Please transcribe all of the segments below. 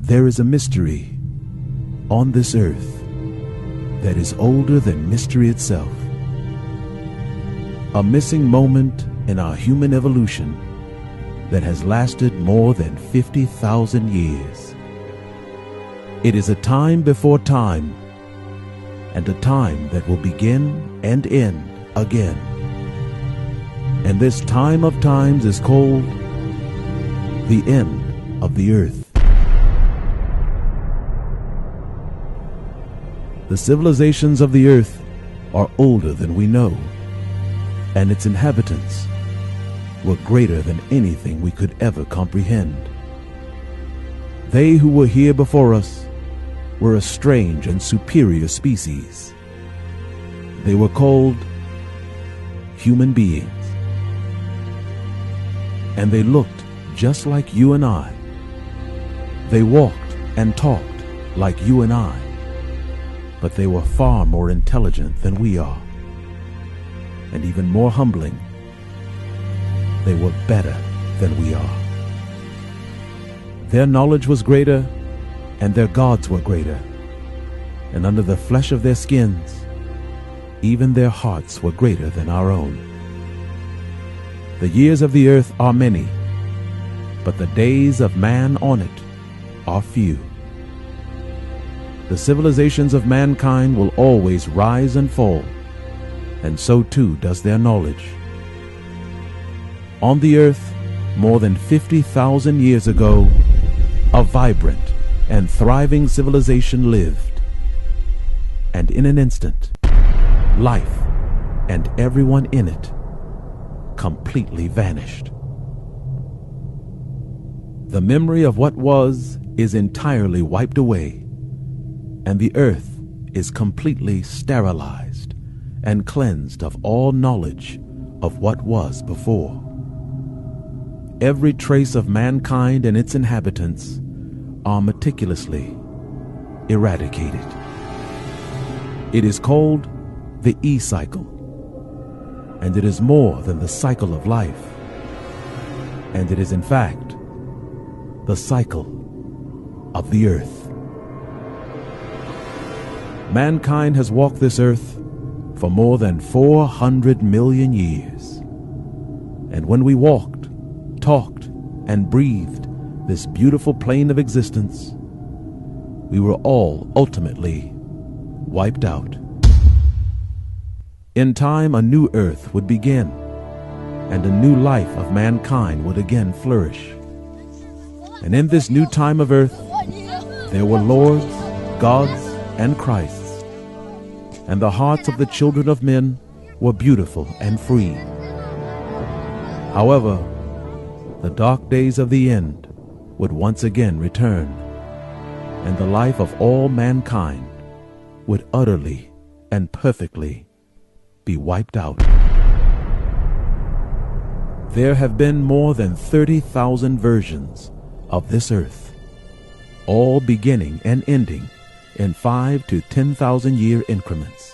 There is a mystery on this earth that is older than mystery itself. A missing moment in our human evolution that has lasted more than 50,000 years. It is a time before time, and a time that will begin and end again. And this time of times is called the end of the earth. The civilizations of the earth are older than we know, and its inhabitants were greater than anything we could ever comprehend. They who were here before us were a strange and superior species. They were called human beings, and they looked just like you and I. They walked and talked like you and I, but they were far more intelligent than we are. And even more humbling, they were better than we are. Their knowledge was greater, and their gods were greater. And under the flesh of their skins, even their hearts were greater than our own. The years of the earth are many, but the days of man on it are few. The civilizations of mankind will always rise and fall, and so too does their knowledge. On the earth, more than 50,000 years ago, a vibrant and thriving civilization lived. And in an instant, life and everyone in it completely vanished. The memory of what was is entirely wiped away, and the earth is completely sterilized and cleansed of all knowledge of what was before. Every trace of mankind and its inhabitants are meticulously eradicated. It is called the E-cycle, and it is more than the cycle of life, and it is in fact the cycle of the earth. Mankind has walked this earth for more than 400 million years. And when we walked, talked, and breathed this beautiful plane of existence, we were all ultimately wiped out. In time, a new earth would begin, and a new life of mankind would again flourish. And in this new time of earth, there were lords, gods, and Christs, and the hearts of the children of men were beautiful and free. However, the dark days of the end would once again return, and the life of all mankind would utterly and perfectly be wiped out. There have been more than 30,000 versions of this earth, all beginning and ending in 5 to 10,000 year increments.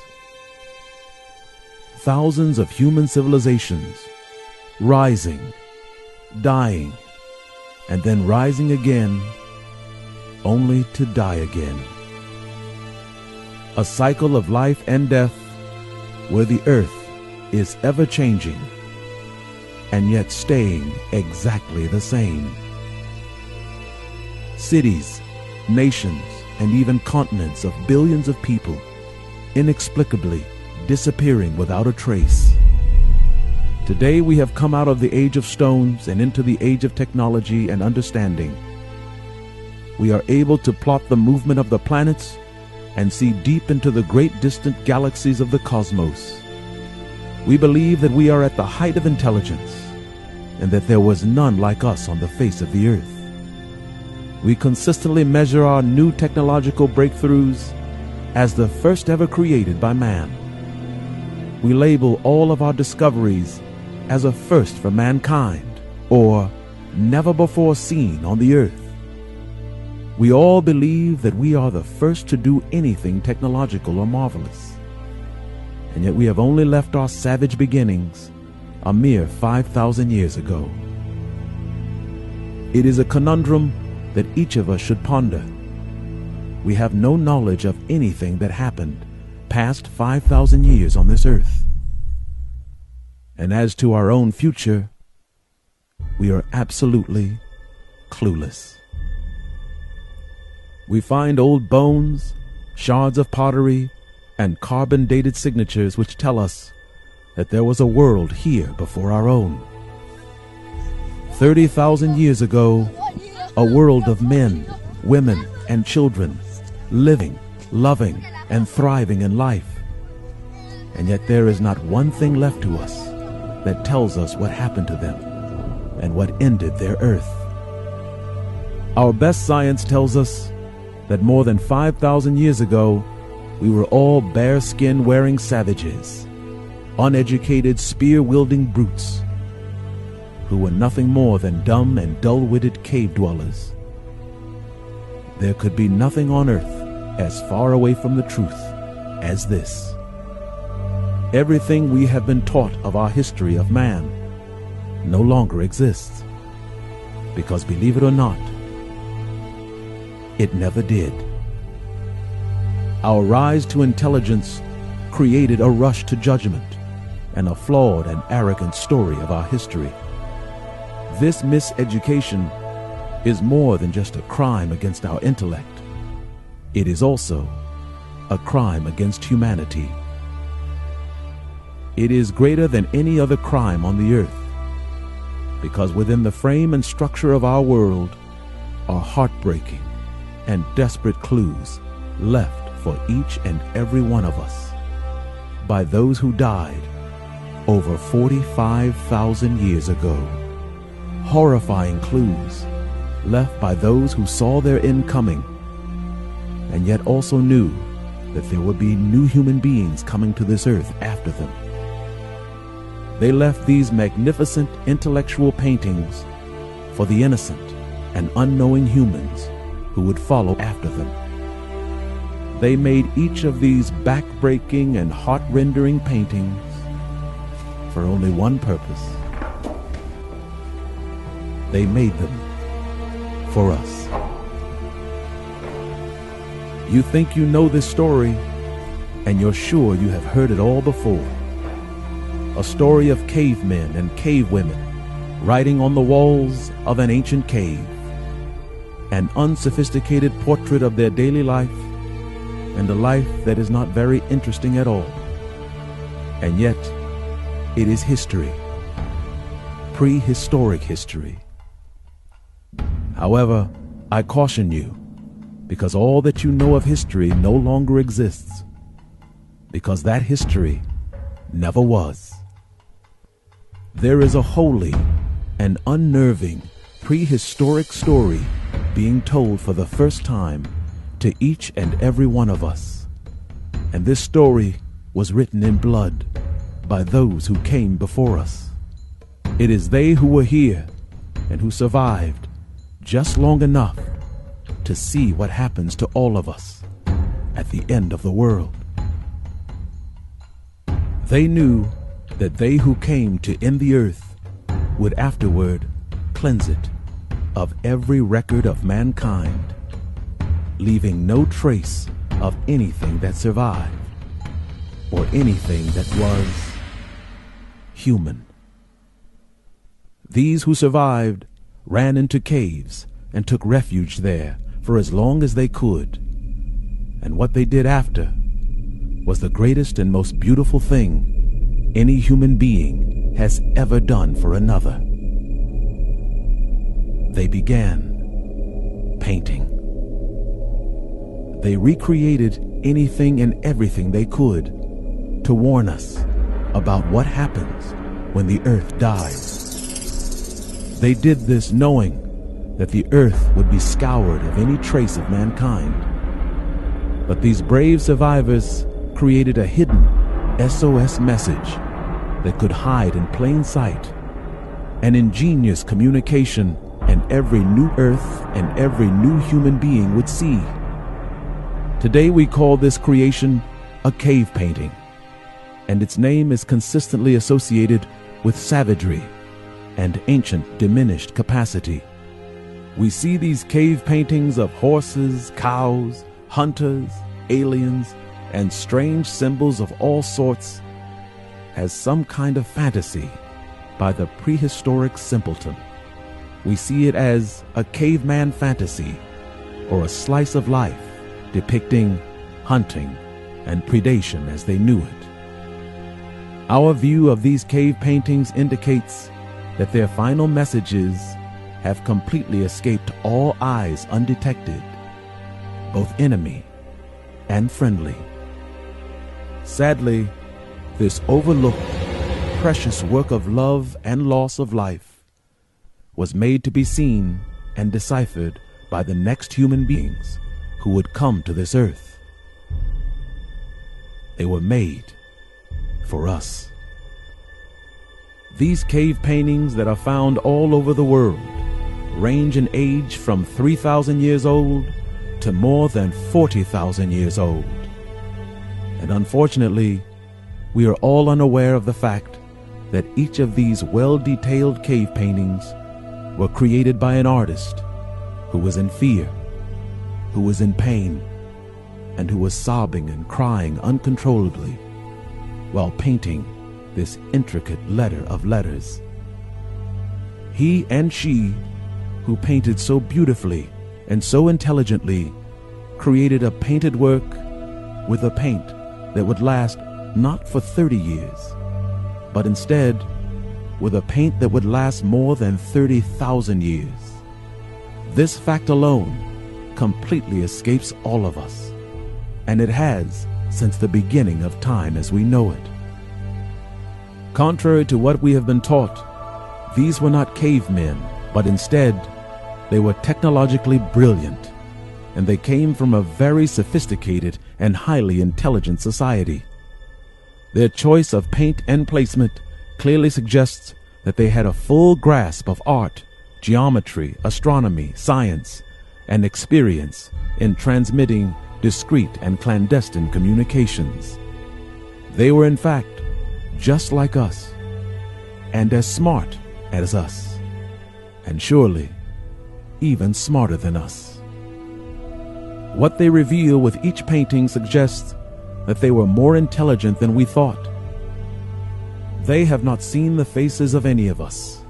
Thousands of human civilizations rising, dying, and then rising again, only to die again. A cycle of life and death where the earth is ever changing and yet staying exactly the same. Cities, nations, and even continents of billions of people inexplicably disappearing without a trace. Today we have come out of the age of stones and into the age of technology and understanding. We are able to plot the movement of the planets and see deep into the great distant galaxies of the cosmos. We believe that we are at the height of intelligence and that there was none like us on the face of the earth. We consistently measure our new technological breakthroughs as the first ever created by man. We label all of our discoveries as a first for mankind, or never before seen on the earth. We all believe that we are the first to do anything technological or marvelous, and yet we have only left our savage beginnings a mere 5,000 years ago. It is a conundrum that each of us should ponder. We have no knowledge of anything that happened past 5,000 years on this earth. And as to our own future, we are absolutely clueless. We find old bones, shards of pottery, and carbon-dated signatures which tell us that there was a world here before our own. 30,000 years ago, a world of men, women, and children living, loving, and thriving in life. And yet there is not one thing left to us that tells us what happened to them and what ended their earth. Our best science tells us that more than 5,000 years ago, we were all bear-skin-wearing savages, uneducated, spear-wielding brutes, who were nothing more than dumb and dull-witted cave dwellers. There could be nothing on earth as far away from the truth as this. Everything we have been taught of our history of man no longer exists, because, believe it or not, it never did. Our rise to intelligence created a rush to judgment and a flawed and arrogant story of our history. This miseducation is more than just a crime against our intellect. It is also a crime against humanity. It is greater than any other crime on the earth, because within the frame and structure of our world are heartbreaking and desperate clues left for each and every one of us by those who died over 45,000 years ago. Horrifying clues left by those who saw their end coming, and yet also knew that there would be new human beings coming to this earth after them. They left these magnificent intellectual paintings for the innocent and unknowing humans who would follow after them. They made each of these back-breaking and heart-rendering paintings for only one purpose. They made them for us. You think you know this story, and you're sure you have heard it all before. A story of cavemen and cavewomen writing on the walls of an ancient cave. An unsophisticated portrait of their daily life, and a life that is not very interesting at all. And yet, it is history. Prehistoric history. However, I caution you, because all that you know of history no longer exists, because that history never was. There is a holy and unnerving prehistoric story being told for the first time to each and every one of us. And this story was written in blood by those who came before us. It is they who were here and who survived just long enough to see what happens to all of us at the end of the world. They knew that they who came to end the earth would afterward cleanse it of every record of mankind, leaving no trace of anything that survived or anything that was human. These who survived ran into caves and took refuge there for as long as they could. And what they did after was the greatest and most beautiful thing any human being has ever done for another. They began painting. They recreated anything and everything they could to warn us about what happens when the earth dies. They did this knowing that the earth would be scoured of any trace of mankind. But these brave survivors created a hidden SOS message that could hide in plain sight, an ingenious communication, and every new earth and every new human being would see. Today we call this creation a cave painting, and its name is consistently associated with savagery and ancient diminished capacity. We see these cave paintings of horses, cows, hunters, aliens, and strange symbols of all sorts as some kind of fantasy by the prehistoric simpleton. We see it as a caveman fantasy or a slice of life depicting hunting and predation as they knew it. Our view of these cave paintings indicates that their final messages have completely escaped all eyes undetected, both enemy and friendly. Sadly, this overlooked, precious work of love and loss of life was made to be seen and deciphered by the next human beings who would come to this earth. They were made for us. These cave paintings that are found all over the world range in age from 3,000 years old to more than 40,000 years old. And unfortunately, we are all unaware of the fact that each of these well-detailed cave paintings were created by an artist who was in fear, who was in pain, and who was sobbing and crying uncontrollably while painting this intricate letter of letters. He and she, who painted so beautifully and so intelligently, created a painted work with a paint that would last not for 30 years, but instead with a paint that would last more than 30,000 years. This fact alone completely escapes all of us, and it has since the beginning of time as we know it. Contrary to what we have been taught, these were not cavemen, but instead they were technologically brilliant, and they came from a very sophisticated and highly intelligent society. Their choice of paint and placement clearly suggests that they had a full grasp of art, geometry, astronomy, science, and experience in transmitting discreet and clandestine communications. They were in fact just like us, and as smart as us, and surely even smarter than us. What they reveal with each painting suggests that they were more intelligent than we thought. They have not seen the faces of any of us,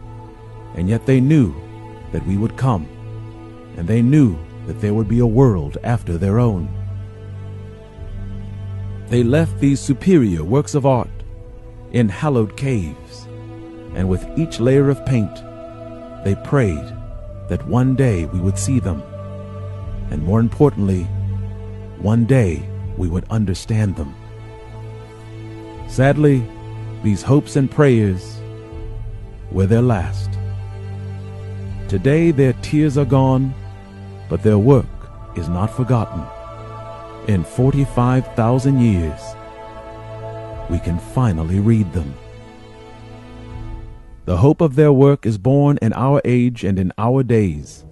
and yet they knew that we would come, and they knew that there would be a world after their own. They left these superior works of art in hallowed caves, and with each layer of paint, they prayed that one day we would see them, and more importantly, one day we would understand them. Sadly, these hopes and prayers were their last. Today their tears are gone, but their work is not forgotten. In 45,000 years, we can finally read them. The hope of their work is born in our age and in our days,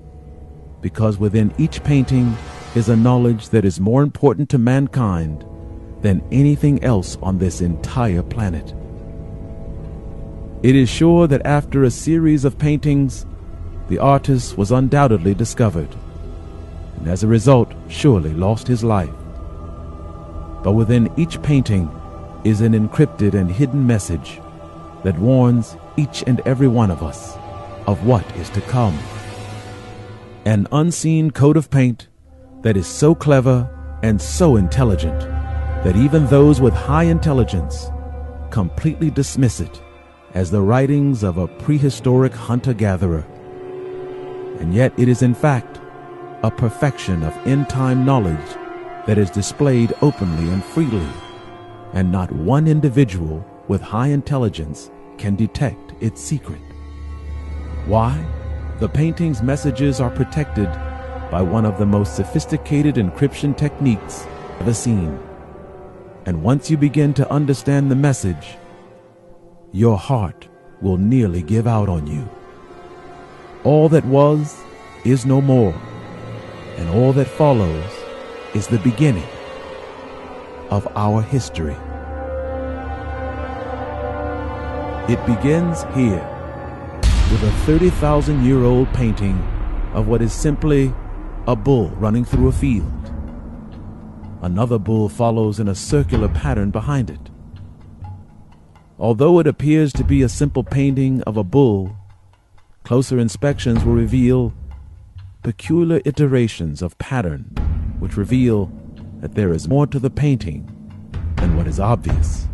because within each painting is a knowledge that is more important to mankind than anything else on this entire planet. It is sure that after a series of paintings, the artist was undoubtedly discovered, and as a result surely lost his life. But within each painting is an encrypted and hidden message that warns each and every one of us of what is to come. An unseen coat of paint that is so clever and so intelligent that even those with high intelligence completely dismiss it as the writings of a prehistoric hunter-gatherer. And yet it is in fact a perfection of end-time knowledge that is displayed openly and freely, and not one individual with high intelligence can detect its secret. Why? The painting's messages are protected by one of the most sophisticated encryption techniques ever seen. And once you begin to understand the message, your heart will nearly give out on you. All that was is no more, and all that follows is the beginning of our history. It begins here with a 30,000-year-old painting of what is simply a bull running through a field. Another bull follows in a circular pattern behind it. Although it appears to be a simple painting of a bull, closer inspections will reveal peculiar iterations of pattern which reveal that there is more to the painting than what is obvious.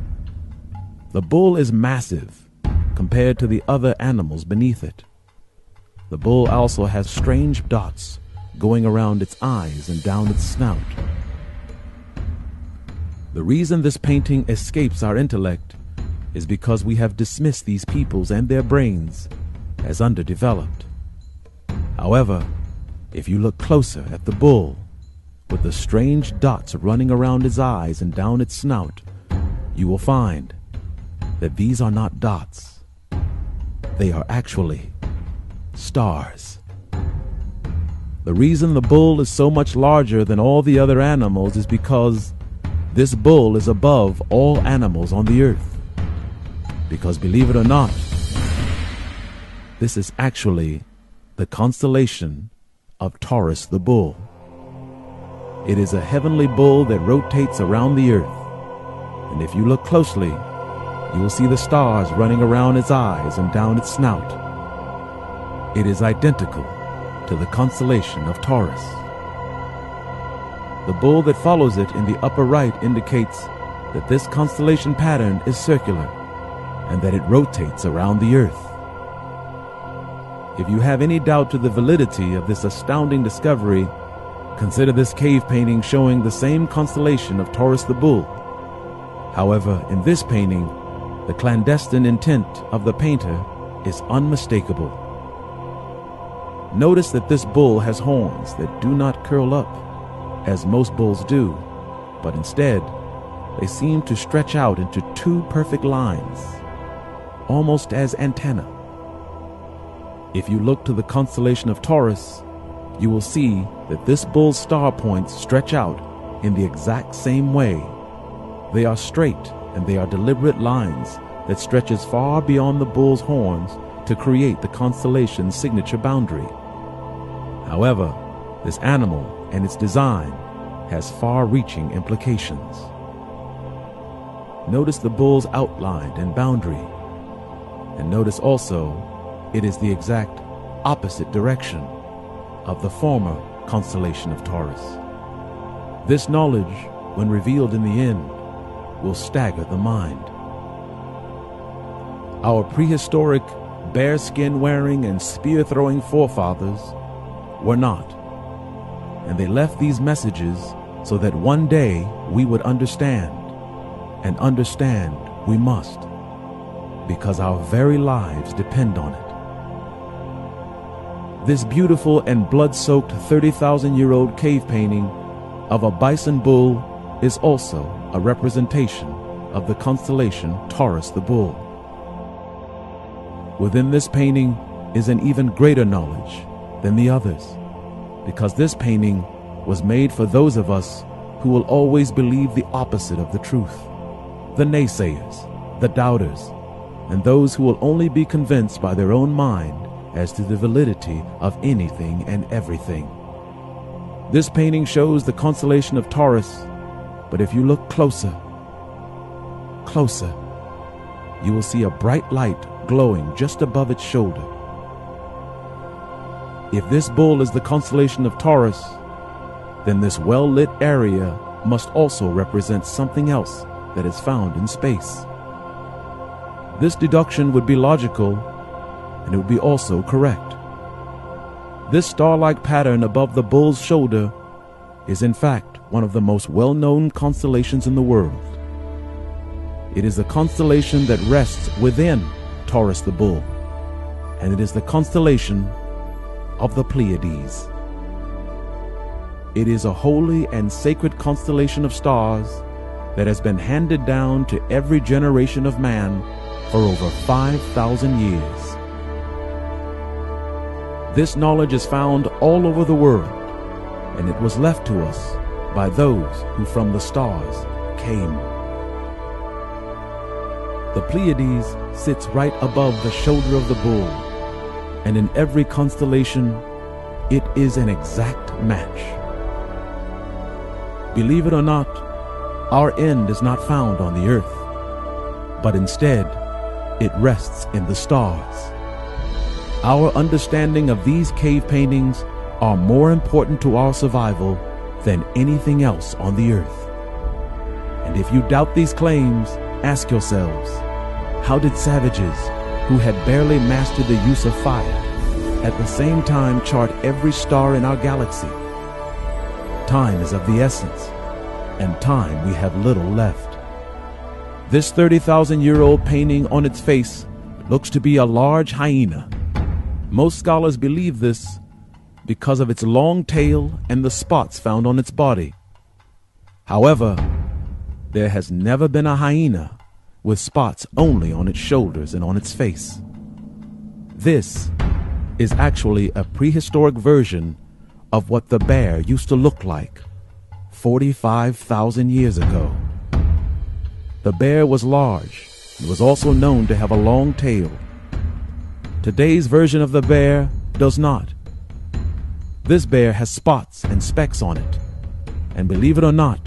The bull is massive compared to the other animals beneath it. The bull also has strange dots going around its eyes and down its snout. The reason this painting escapes our intellect is because we have dismissed these peoples and their brains as underdeveloped. However, if you look closer at the bull, with the strange dots running around its eyes and down its snout, you will find that these are not dots. They are actually stars. The reason the bull is so much larger than all the other animals is because this bull is above all animals on the earth. Because believe it or not, this is actually the constellation of Taurus the bull. It is a heavenly bull that rotates around the earth, and if you look closely, you will see the stars running around its eyes and down its snout. It is identical to the constellation of Taurus. The bull that follows it in the upper right indicates that this constellation pattern is circular and that it rotates around the earth. If you have any doubt to the validity of this astounding discovery, consider this cave painting showing the same constellation of Taurus the bull. However, in this painting, the clandestine intent of the painter is unmistakable. Notice that this bull has horns that do not curl up, as most bulls do, but instead, they seem to stretch out into two perfect lines, almost as antennae. If you look to the constellation of Taurus, you will see that this bull's star points stretch out in the exact same way. They are straight and they are deliberate lines that stretches far beyond the bull's horns to create the constellation's signature boundary. However, this animal and its design has far-reaching implications. Notice the bull's outline and boundary, and notice also it is the exact opposite direction of the former constellation of Taurus. This knowledge, when revealed in the end, will stagger the mind. Our prehistoric, bearskin-wearing and spear-throwing forefathers were not, and they left these messages so that one day we would understand, and understand we must, because our very lives depend on it. This beautiful and blood-soaked 30,000-year-old cave painting of a bison bull is also a representation of the constellation Taurus the bull. Within this painting is an even greater knowledge than the others, because this painting was made for those of us who will always believe the opposite of the truth, the naysayers, the doubters, and those who will only be convinced by their own mind as to the validity of anything and everything. This painting shows the constellation of Taurus, but if you look closer, you will see a bright light glowing just above its shoulder. If this bull is the constellation of Taurus, then this well-lit area must also represent something else that is found in space. This deduction would be logical, and it would be also correct. This star-like pattern above the bull's shoulder is in fact one of the most well-known constellations in the world. It is a constellation that rests within Taurus the bull, and it is the constellation of the Pleiades. It is a holy and sacred constellation of stars that has been handed down to every generation of man for over 5,000 years. This knowledge is found all over the world, and it was left to us by those who from the stars came. The Pleiades sits right above the shoulder of the bull, and in every constellation It is an exact match. Believe it or not, our end is not found on the earth, but instead it rests in the stars. Our understanding of these cave paintings are more important to our survival than anything else on the earth. And if you doubt these claims, ask yourselves, how did savages who had barely mastered the use of fire at the same time chart every star in our galaxy? Time is of the essence, and time we have little left. This 30,000-year-old painting on its face looks to be a large hyena. Most scholars believe this because of its long tail and the spots found on its body. However, there has never been a hyena with spots only on its shoulders and on its face. This is actually a prehistoric version of what the bear used to look like 45,000 years ago. The bear was large and was also known to have a long tail. Today's version of the bear does not. This bear has spots and specks on it, and believe it or not,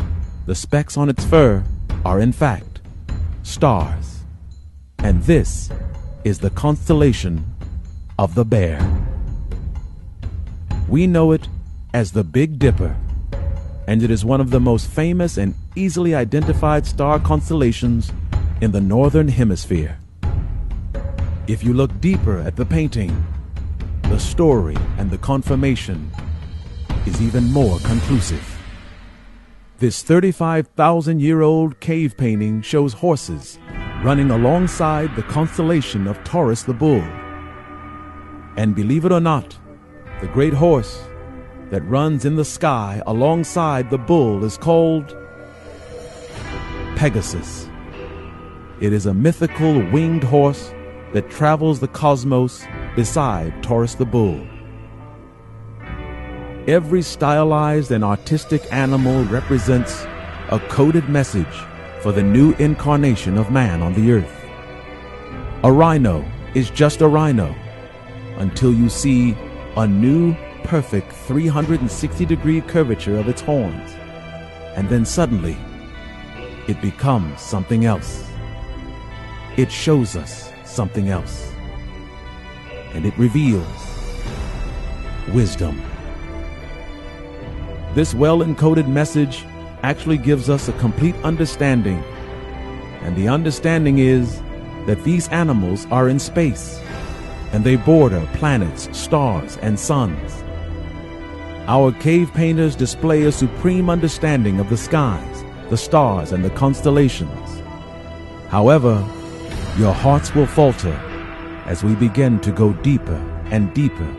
the specks on its fur are in fact stars. And this is the constellation of the Bear. We know it as the Big Dipper, and it is one of the most famous and easily identified star constellations in the northern hemisphere. If you look deeper at the painting, the story and the confirmation is even more conclusive. This 35,000-year-old cave painting shows horses running alongside the constellation of Taurus the bull. And believe it or not, the great horse that runs in the sky alongside the bull is called Pegasus. It is a mythical winged horse that travels the cosmos beside Taurus the bull. Every stylized and artistic animal represents a coded message for the new incarnation of man on the earth. A rhino is just a rhino until you see a new perfect 360-degree curvature of its horns, and then suddenly it becomes something else. It shows us something else, and it reveals wisdom. This well-encoded message actually gives us a complete understanding, and the understanding is that these animals are in space, and they border planets, stars, and suns. Our cave painters display a supreme understanding of the skies, the stars, and the constellations. However, your hearts will falter as we begin to go deeper and deeper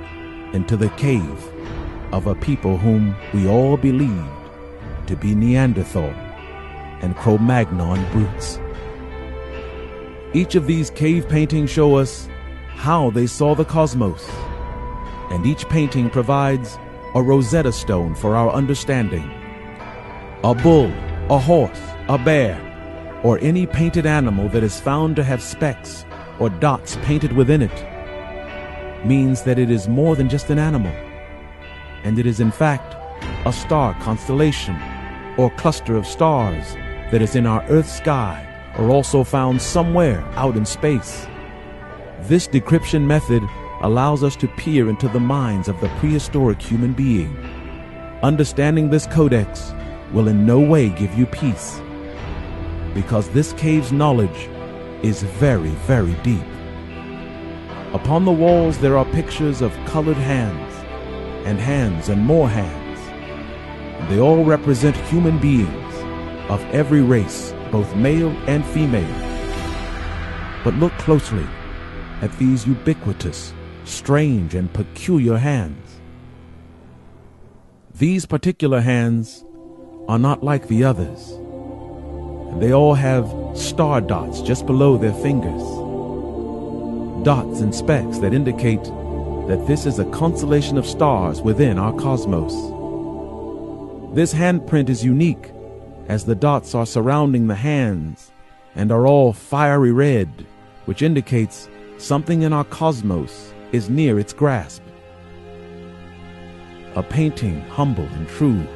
into the cave of a people whom we all believed to be Neanderthal and Cro-Magnon brutes. Each of these cave paintings show us how they saw the cosmos, and each painting provides a Rosetta Stone for our understanding. A bull, a horse, a bear, or any painted animal that is found to have specks or dots painted within it means that it is more than just an animal, and it is in fact a star constellation or cluster of stars that is in our Earth's sky or also found somewhere out in space. This decryption method allows us to peer into the minds of the prehistoric human being. Understanding this codex will in no way give you peace, because this cave's knowledge is very, very deep. Upon the walls there are pictures of colored hands and more hands. They all represent human beings of every race, both male and female. But look closely at these ubiquitous, strange, and peculiar hands. These particular hands are not like the others. They all have star dots just below their fingers. Dots and specks that indicate that this is a constellation of stars within our cosmos. This handprint is unique, as the dots are surrounding the hands and are all fiery red, which indicates something in our cosmos is near its grasp. a painting humble and true,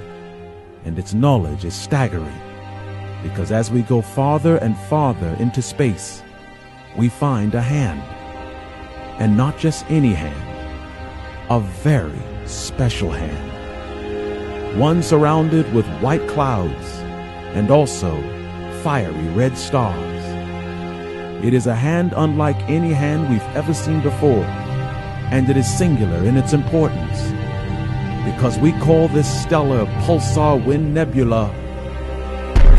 and its knowledge is staggering, because as we go farther and farther into space, we find a hand, and not just any hand, a very special hand, one surrounded with white clouds and also fiery red stars. It is a hand unlike any hand we've ever seen before, and it is singular in its importance, because we call this stellar pulsar wind nebula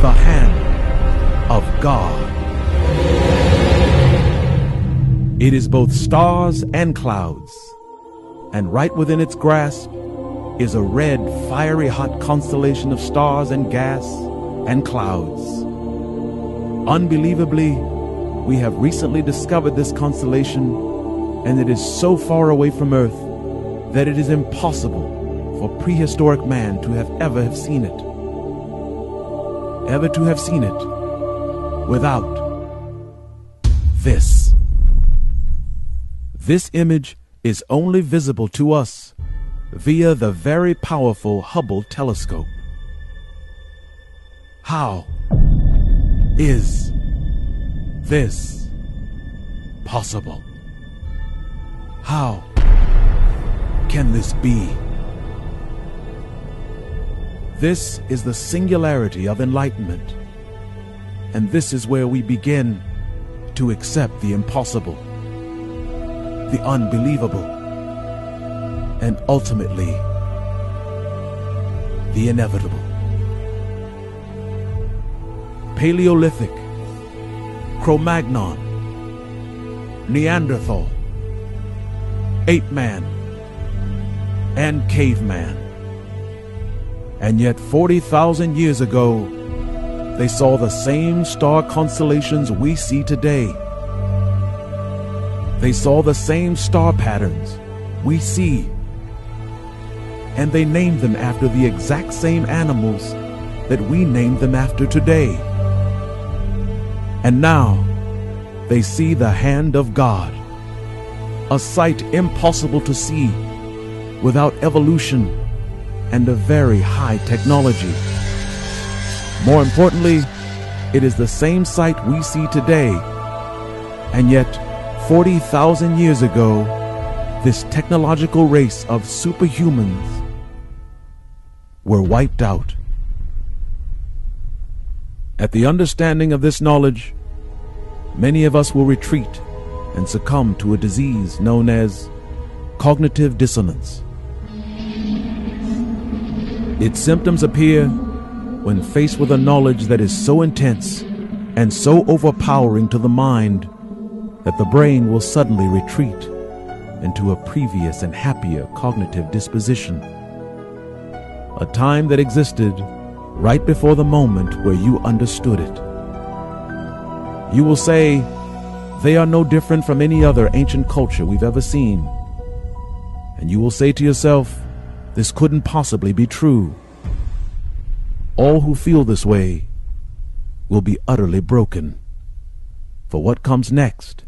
the hand of God. It is both stars and clouds, and right within its grasp is a red, fiery hot constellation of stars and gas and clouds. Unbelievably, we have recently discovered this constellation, and it is so far away from Earth that it is impossible for prehistoric man to have ever seen it. Ever to have seen it without this. This image is only visible to us via the very powerful Hubble telescope. How is this possible? How can this be? This is the singularity of enlightenment, and this is where we begin to accept the impossible, the unbelievable, and ultimately the inevitable. Paleolithic, Cro-Magnon, Neanderthal, ape-man, and caveman. And yet 40,000 years ago, they saw the same star constellations we see today. They saw the same star patterns we see, and they named them after the exact same animals that we name them after today. And now they see the hand of God, a sight impossible to see without evolution and a very high technology. More importantly, it is the same sight we see today, and yet 40,000 years ago, this technological race of superhumans were wiped out. At the understanding of this knowledge, many of us will retreat and succumb to a disease known as cognitive dissonance. Its symptoms appear when faced with a knowledge that is so intense and so overpowering to the mind that the brain will suddenly retreat into a previous and happier cognitive disposition, a time that existed right before the moment where you understood it. You will say, they are no different from any other ancient culture we've ever seen. And you will say to yourself, this couldn't possibly be true. All who feel this way will be utterly broken. For what comes next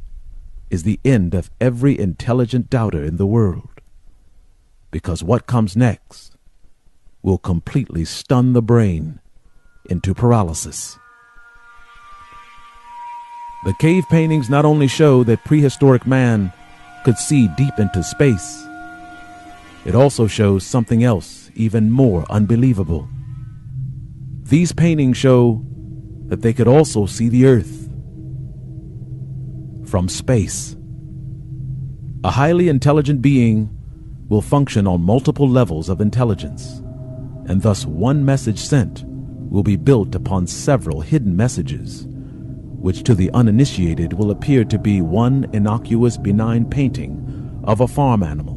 is the end of every intelligent doubter in the world. Because what comes next will completely stun the brain into paralysis. The cave paintings not only show that prehistoric man could see deep into space, it also shows something else even more unbelievable. These paintings show that they could also see the Earth from space. A highly intelligent being will function on multiple levels of intelligence, and thus one message sent will be built upon several hidden messages, which to the uninitiated will appear to be one innocuous, benign painting of a farm animal.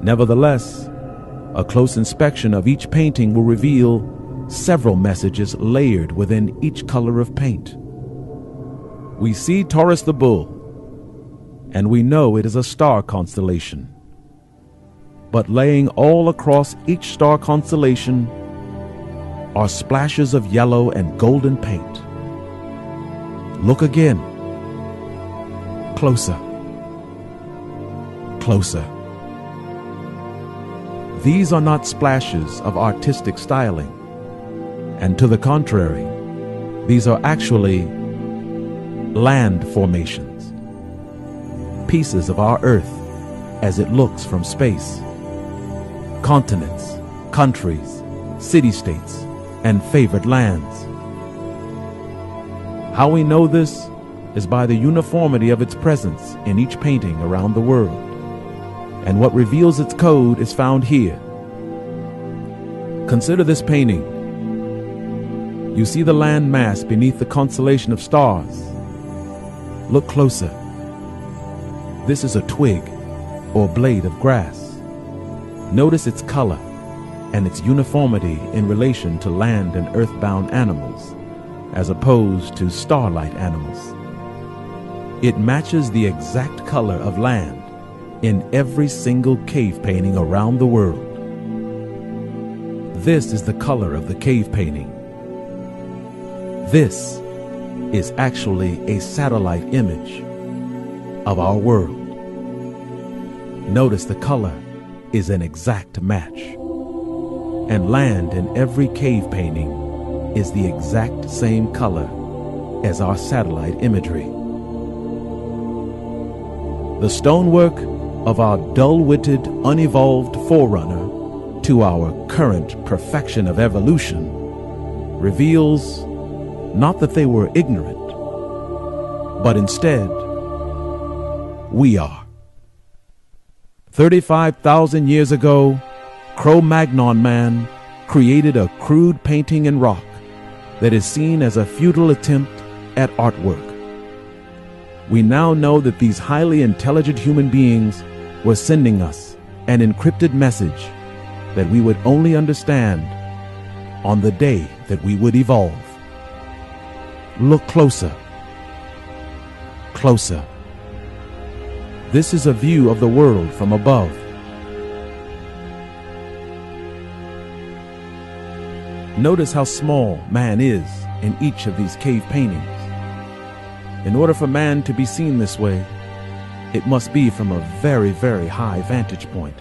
Nevertheless, a close inspection of each painting will reveal several messages layered within each color of paint. We see Taurus the bull, and we know it is a star constellation. But laying all across each star constellation are splashes of yellow and golden paint. Look again. Closer. Closer. These are not splashes of artistic styling, and to the contrary, these are actually land formations, pieces of our earth as it looks from space, continents, countries, city-states, and favored lands. How we know this is by the uniformity of its presence in each painting around the world, and what reveals its code is found here. Consider this painting. You see the land mass beneath the constellation of stars. Look closer. This is a twig or blade of grass. Notice its color and its uniformity in relation to land and earthbound animals, as opposed to starlight animals. It matches the exact color of land in every single cave painting around the world. This is the color of the cave painting. This is actually a satellite image of our world. Notice the color is an exact match. And land in every cave painting is the exact same color as our satellite imagery. The stonework of our dull-witted, unevolved forerunner to our current perfection of evolution reveals not that they were ignorant, but instead, we are. 35,000 years ago, Cro-Magnon man created a crude painting in rock that is seen as a futile attempt at artwork. We now know that these highly intelligent human beings were sending us an encrypted message that we would only understand on the day that we would evolve. Look closer. Closer. This is a view of the world from above. Notice how small man is in each of these cave paintings. In order for man to be seen this way, it must be from a very, very high vantage point.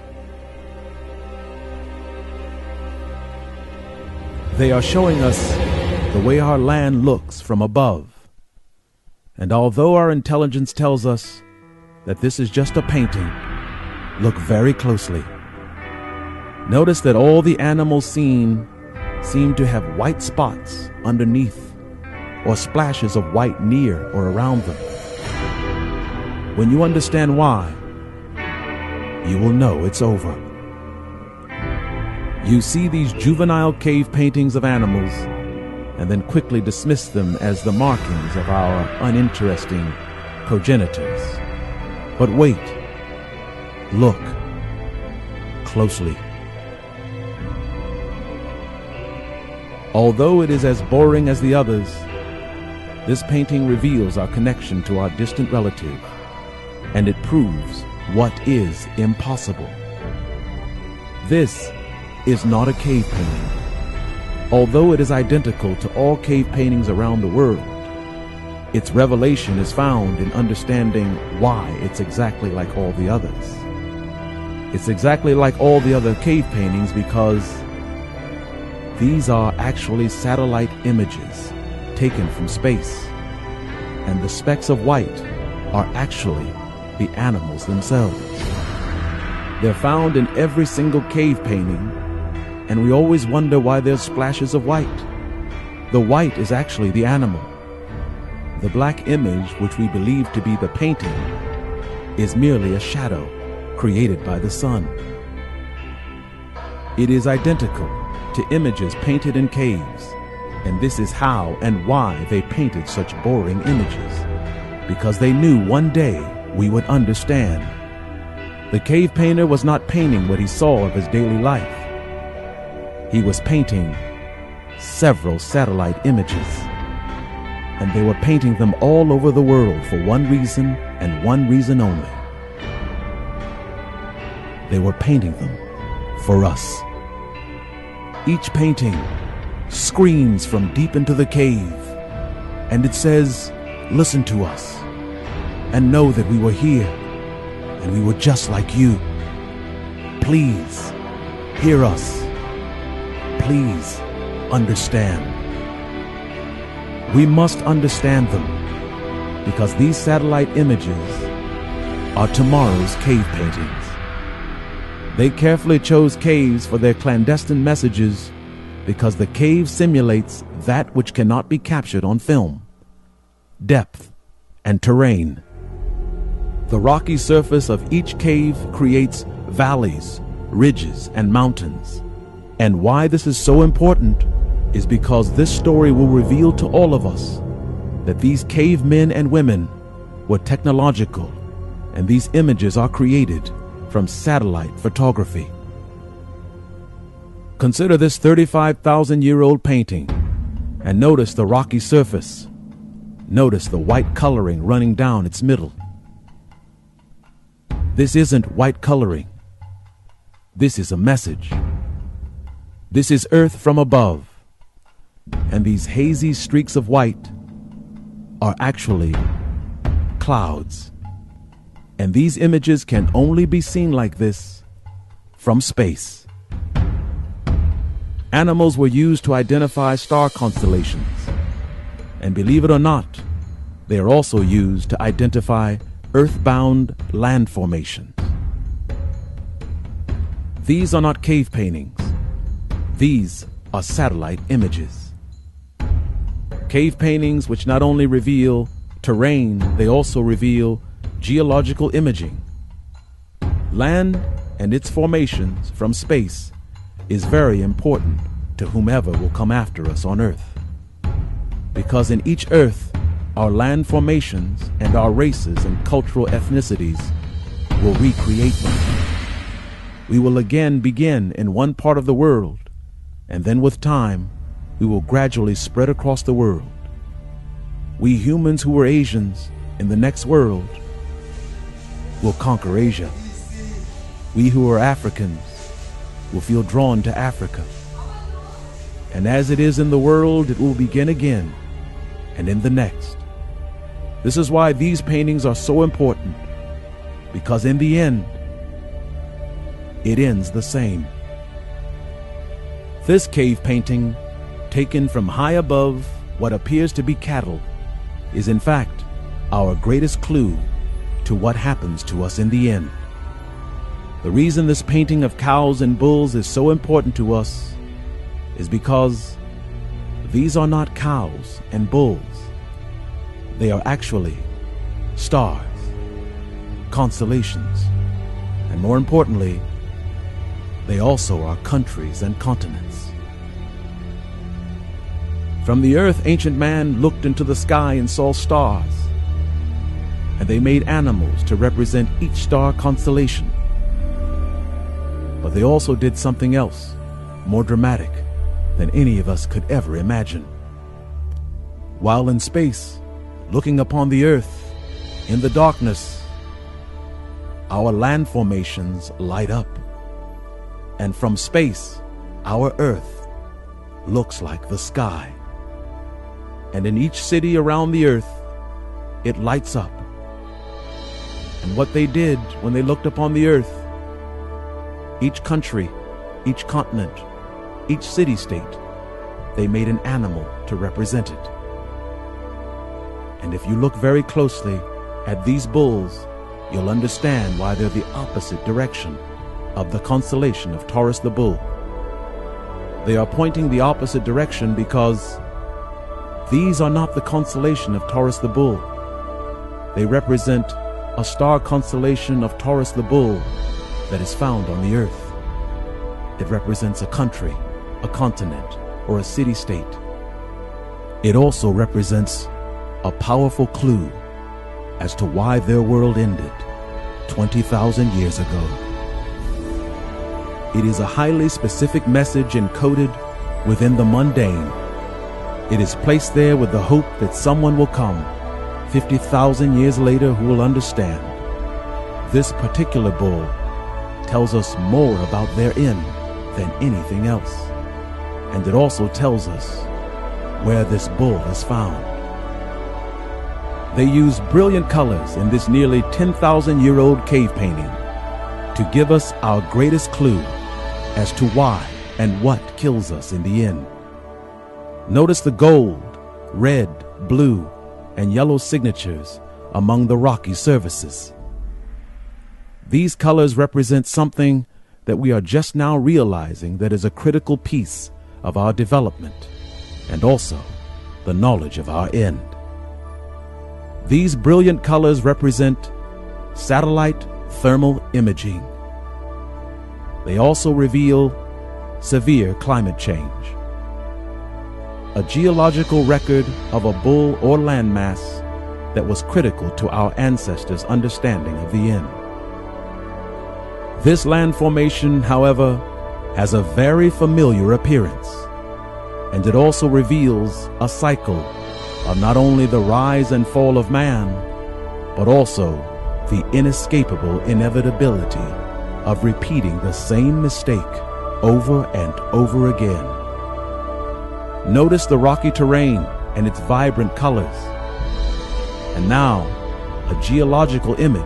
They are showing us the way our land looks from above. And although our intelligence tells us that this is just a painting, look very closely. Notice that all the animals seen seem to have white spots underneath or splashes of white near or around them. When you understand why, you will know it's over. You see these juvenile cave paintings of animals and then quickly dismiss them as the markings of our uninteresting progenitors. But wait, look closely. Although it is as boring as the others, this painting reveals our connection to our distant relative, and it proves what is impossible. This is not a cave painting. Although it is identical to all cave paintings around the world, its revelation is found in understanding why it's exactly like all the others. It's exactly like all the other cave paintings because these are actually satellite images taken from space, and the specks of white are actually the animals themselves. They're found in every single cave painting, and we always wonder why there's splashes of white. The white is actually the animal. The black image, which we believe to be the painting, is merely a shadow created by the sun. It is identical to images painted in caves, and this is how and why they painted such boring images, because they knew one day we would understand. The cave painter was not painting what he saw of his daily life. He was painting several satellite images, and they were painting them all over the world for one reason and one reason only. They were painting them for us. Each painting screams from deep into the cave, and it says, "Listen to us, and know that we were here, and we were just like you. Please, hear us. Please understand. We must understand them, because these satellite images are tomorrow's cave paintings. They carefully chose caves for their clandestine messages because the cave simulates that which cannot be captured on film: depth and terrain. The rocky surface of each cave creates valleys, ridges, and mountains. And why this is so important is because this story will reveal to all of us that these cavemen and women were technological, and these images are created from satellite photography. Consider this 35,000-year-old painting and notice the rocky surface. Notice the white coloring running down its middle. This isn't white coloring. This is a message. This is Earth from above. And these hazy streaks of white are actually clouds. And these images can only be seen like this from space. Animals were used to identify star constellations. And believe it or not, they are also used to identify earthbound land formations. These are not cave paintings. These are satellite images. Cave paintings which not only reveal terrain, they also reveal geological imaging. Land and its formations from space is very important to whomever will come after us on Earth. Because in each Earth, our land formations and our races and cultural ethnicities will recreate them. We will again begin in one part of the world, and then with time, we will gradually spread across the world. We humans who were Asians in the next world will conquer Asia. We who are Africans will feel drawn to Africa. And as it is in the world, it will begin again, and in the next. This is why these paintings are so important, because in the end, it ends the same. This cave painting, taken from high above what appears to be cattle, is in fact our greatest clue to what happens to us in the end. The reason this painting of cows and bulls is so important to us is because these are not cows and bulls. They are actually stars, constellations, and more importantly, they also are countries and continents. From the earth, ancient man looked into the sky and saw stars, and they made animals to represent each star constellation. But they also did something else, more dramatic than any of us could ever imagine. While in space, looking upon the earth, in the darkness, our land formations light up. And from space, our earth looks like the sky. And in each city around the earth, it lights up. And what they did when they looked upon the earth, each country, each continent, each city-state, they made an animal to represent it. And if you look very closely at these bulls, you'll understand why they're the opposite direction of the constellation of Taurus the Bull. They are pointing the opposite direction because these are not the constellation of Taurus the Bull. They represent a star constellation of Taurus the Bull that is found on the earth. It represents a country, a continent, or a city-state. It also represents a powerful clue as to why their world ended 20,000 years ago. It is a highly specific message encoded within the mundane. It is placed there with the hope that someone will come 50,000 years later who will understand. This particular bull tells us more about their end than anything else. And it also tells us where this bull is found. They use brilliant colors in this nearly 10,000-year-old cave painting to give us our greatest clue as to why and what kills us in the end. Notice the gold, red, blue, and yellow signatures among the rocky surfaces. These colors represent something that we are just now realizing that is a critical piece of our development and also the knowledge of our end. These brilliant colors represent satellite thermal imaging. They also reveal severe climate change, a geological record of a bull or landmass that was critical to our ancestors' understanding of the end. This land formation, however, has a very familiar appearance, and it also reveals a cycle of not only the rise and fall of man, but also the inescapable inevitability of repeating the same mistake over and over again. Notice the rocky terrain and its vibrant colors. And now, a geological image.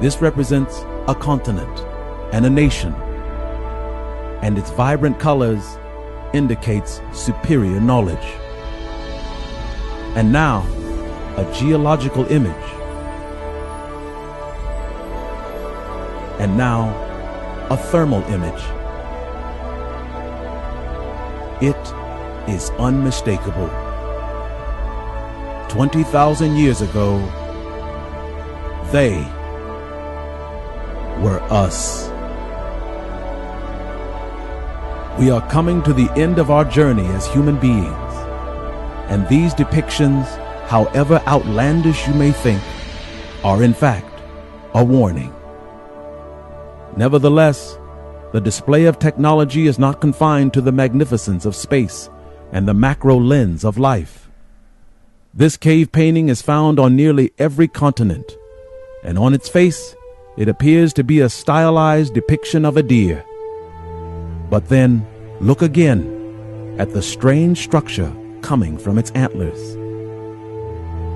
This represents a continent and a nation, and its vibrant colors indicates superior knowledge. And now, a geological image. And now, a thermal image. It is unmistakable. 20,000 years ago, they were us. We are coming to the end of our journey as human beings, and these depictions, however outlandish you may think, are in fact a warning. Nevertheless, the display of technology is not confined to the magnificence of space and the macro lens of life. This cave painting is found on nearly every continent, and on its face, it appears to be a stylized depiction of a deer. But then, look again at the strange structure coming from its antlers.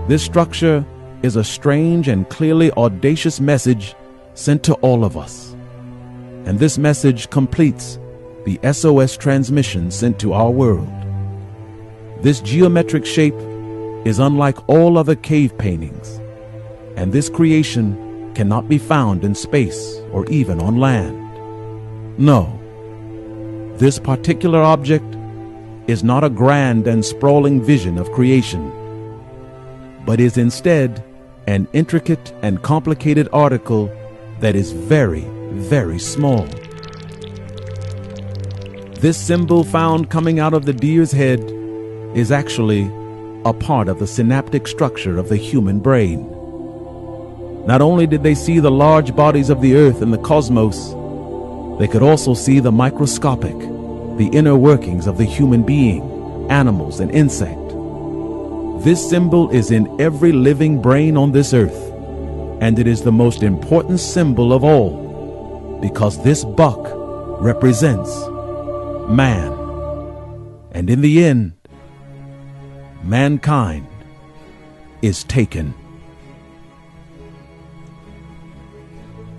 This structure is a strange and clearly audacious message sent to all of us. And this message completes the SOS transmission sent to our world. This geometric shape is unlike all other cave paintings, and this creation cannot be found in space or even on land. No, this particular object is not a grand and sprawling vision of creation, but is instead an intricate and complicated article that is very, very small. This symbol found coming out of the deer's head is actually a part of the synaptic structure of the human brain. Not only did they see the large bodies of the earth and the cosmos, they could also see the microscopic, the inner workings of the human being, animals, and insect. This symbol is in every living brain on this earth, and it is the most important symbol of all, because this buck represents man. And in the end, mankind is taken.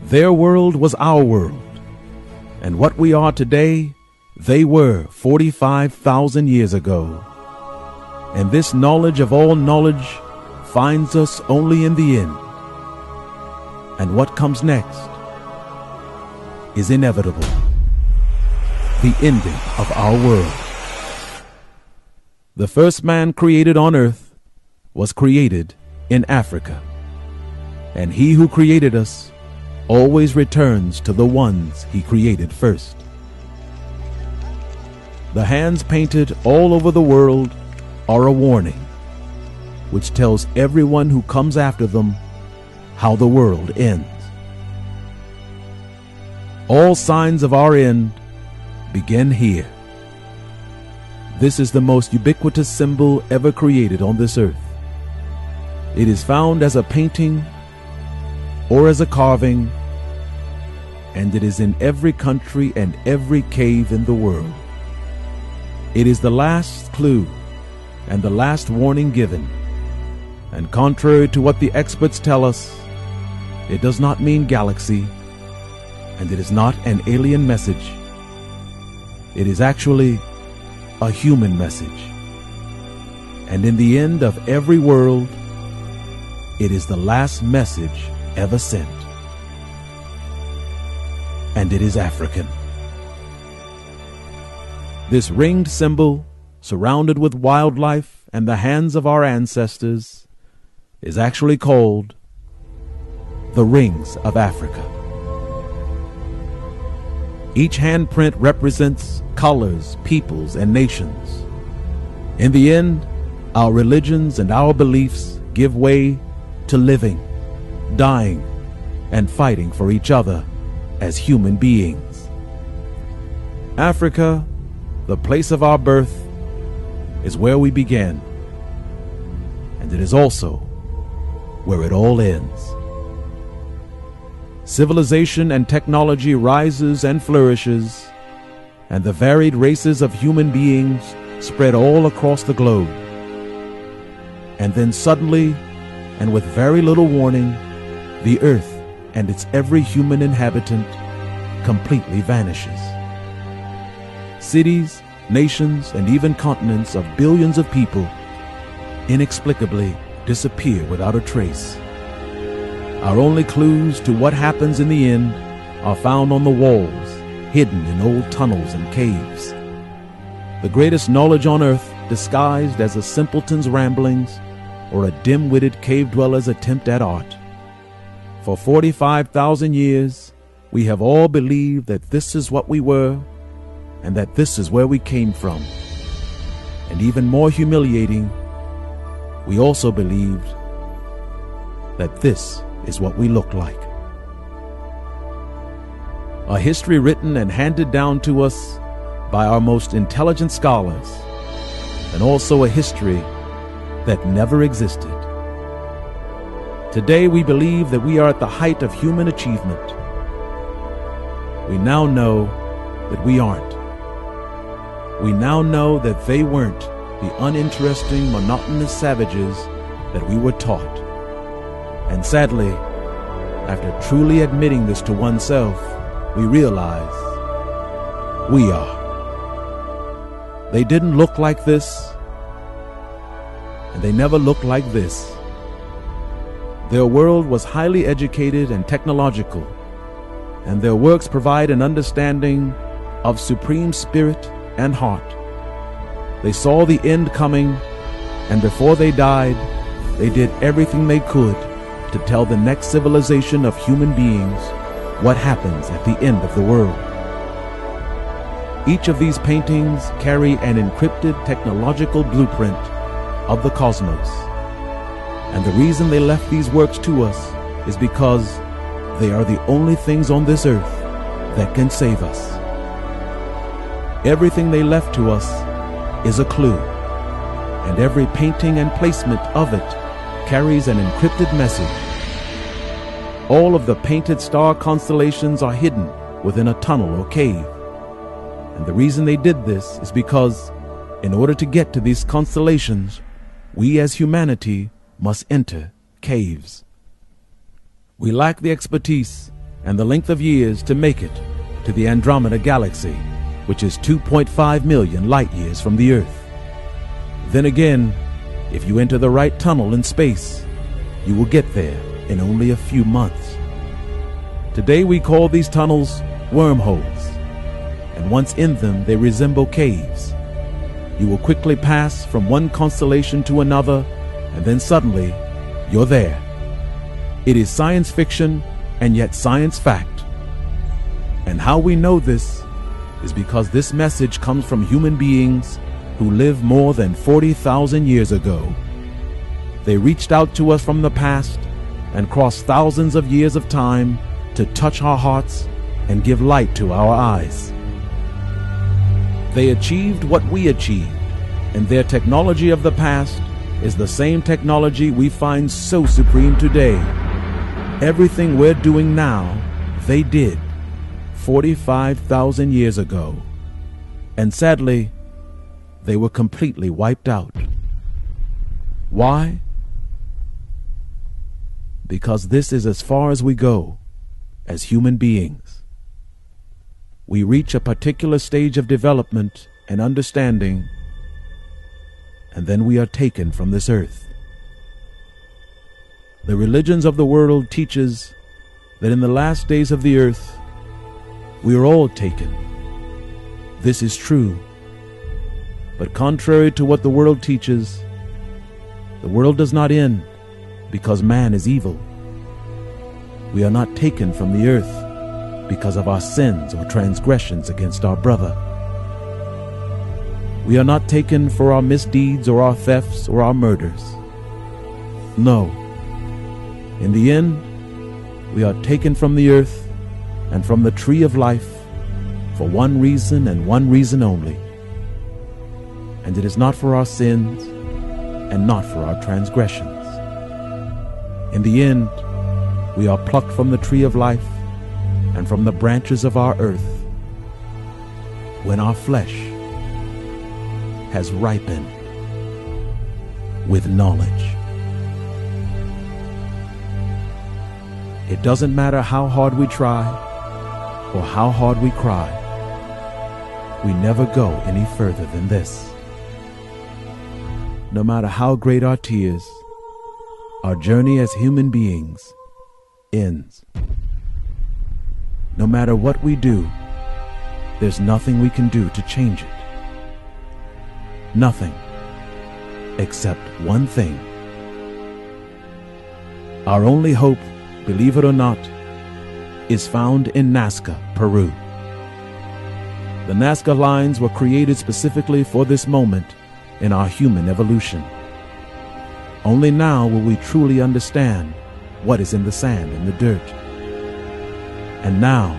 Their world was our world, and what we are today, they were 45,000 years ago. And this knowledge of all knowledge finds us only in the end. And what comes next is inevitable. The ending of our world. The first man created on earth was created in Africa. And he who created us always returns to the ones he created first. The hands painted all over the world are a warning, which tells everyone who comes after them how the world ends. All signs of our end begin here. This is the most ubiquitous symbol ever created on this earth. It is found as a painting or as a carving, and it is in every country and every cave in the world. It is the last clue and the last warning given, and contrary to what the experts tell us, it does not mean galaxy, And it is not an alien message. It is actually a human message. And in the end of every world, it is the last message ever sent. And it is African. This ringed symbol, surrounded with wildlife and the hands of our ancestors, is actually called the Rings of Africa. Each handprint represents colors, peoples, and nations. In the end, our religions and our beliefs give way to living, dying, and fighting for each other as human beings. Africa, the place of our birth, is where we began, and it is also where it all ends. Civilization and technology rises and flourishes, and the varied races of human beings spread all across the globe. And then suddenly, and with very little warning, the earth and its every human inhabitant completely vanishes. Cities, nations, and even continents of billions of people inexplicably disappear without a trace. Our only clues to what happens in the end are found on the walls, hidden in old tunnels and caves. The greatest knowledge on earth disguised as a simpleton's ramblings or a dim-witted cave dweller's attempt at art. For 45,000 years, we have all believed that this is what we were and that this is where we came from. And even more humiliating, we also believed that this is what we look like. A history written and handed down to us by our most intelligent scholars, and also a history that never existed. Today we believe that we are at the height of human achievement. We now know that we aren't. We now know that they weren't the uninteresting, monotonous savages that we were taught. And sadly, after truly admitting this to oneself, we realize we are. They didn't look like this, and they never looked like this. Their world was highly educated and technological, and their works provide an understanding of supreme spirit and heart. They saw the end coming, and before they died, they did everything they could to tell the next civilization of human beings what happens at the end of the world. Each of these paintings carry an encrypted technological blueprint of the cosmos. And the reason they left these works to us is because they are the only things on this earth that can save us. Everything they left to us is a clue, and every painting and placement of it carries an encrypted message. All of the painted star constellations are hidden within a tunnel or cave. And the reason they did this is because in order to get to these constellations, we as humanity must enter caves. We lack the expertise and the length of years to make it to the Andromeda Galaxy, which is 2.5 million light years from the Earth. Then again, if you enter the right tunnel in space, you will get there in only a few months. Today we call these tunnels wormholes, and once in them they resemble caves. You will quickly pass from one constellation to another, and then suddenly you're there. It is science fiction and yet science fact. And how we know this is because this message comes from human beings who lived more than 40,000 years ago. They reached out to us from the past and crossed thousands of years of time to touch our hearts and give light to our eyes. They achieved what we achieved, and their technology of the past is the same technology we find so supreme today. Everything we're doing now, they did 45,000 years ago. And sadly, they were completely wiped out. Why? Because this is as far as we go as human beings. we reach a particular stage of development and understanding, and then we are taken from this earth. The religions of the world teaches that in the last days of the earth, we are all taken. This is true. But contrary to what the world teaches, the world does not end because man is evil. We are not taken from the earth because of our sins or transgressions against our brother. We are not taken for our misdeeds or our thefts or our murders. No. In the end, we are taken from the earth and from the tree of life for one reason and one reason only. And it is not for our sins and not for our transgressions. In the end, we are plucked from the tree of life and from the branches of our earth when our flesh has ripened with knowledge. It doesn't matter how hard we try or how hard we cry. We never go any further than this. No matter how great our tears, our journey as human beings ends. No matter what we do, there's nothing we can do to change it. Nothing except one thing. Our only hope, believe it or not, is found in Nazca, Peru. The Nazca lines were created specifically for this moment in our human evolution. Only now will we truly understand what is in the sand and the dirt. And now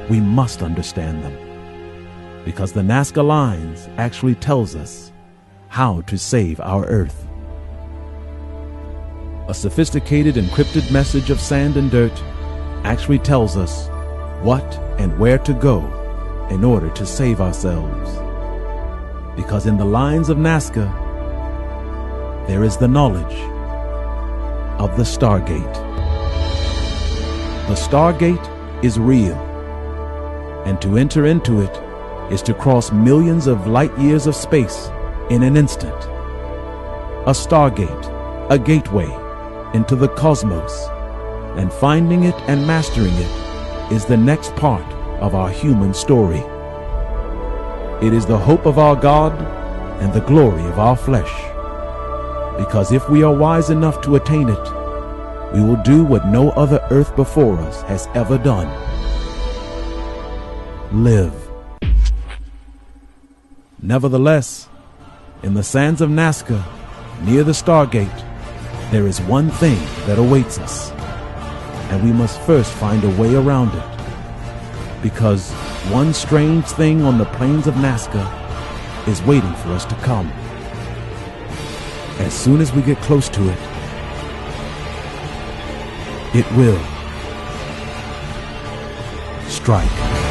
we must understand them, because the Nazca lines actually tells us how to save our earth. A sophisticated encrypted message of sand and dirt actually tells us what and where to go in order to save ourselves. Because in the lines of Nazca, there is the knowledge of the Stargate. The Stargate is real, and to enter into it is to cross millions of light years of space in an instant. A Stargate, a gateway into the cosmos, and finding it and mastering it is the next part of our human story. It is the hope of our God and the glory of our flesh. Because if we are wise enough to attain it, we will do what no other earth before us has ever done. Live. Nevertheless, in the sands of Nazca, near the Stargate, there is one thing that awaits us, and we must first find a way around it. Because one strange thing on the plains of Nazca is waiting for us to come. As soon as we get close to it, it will strike.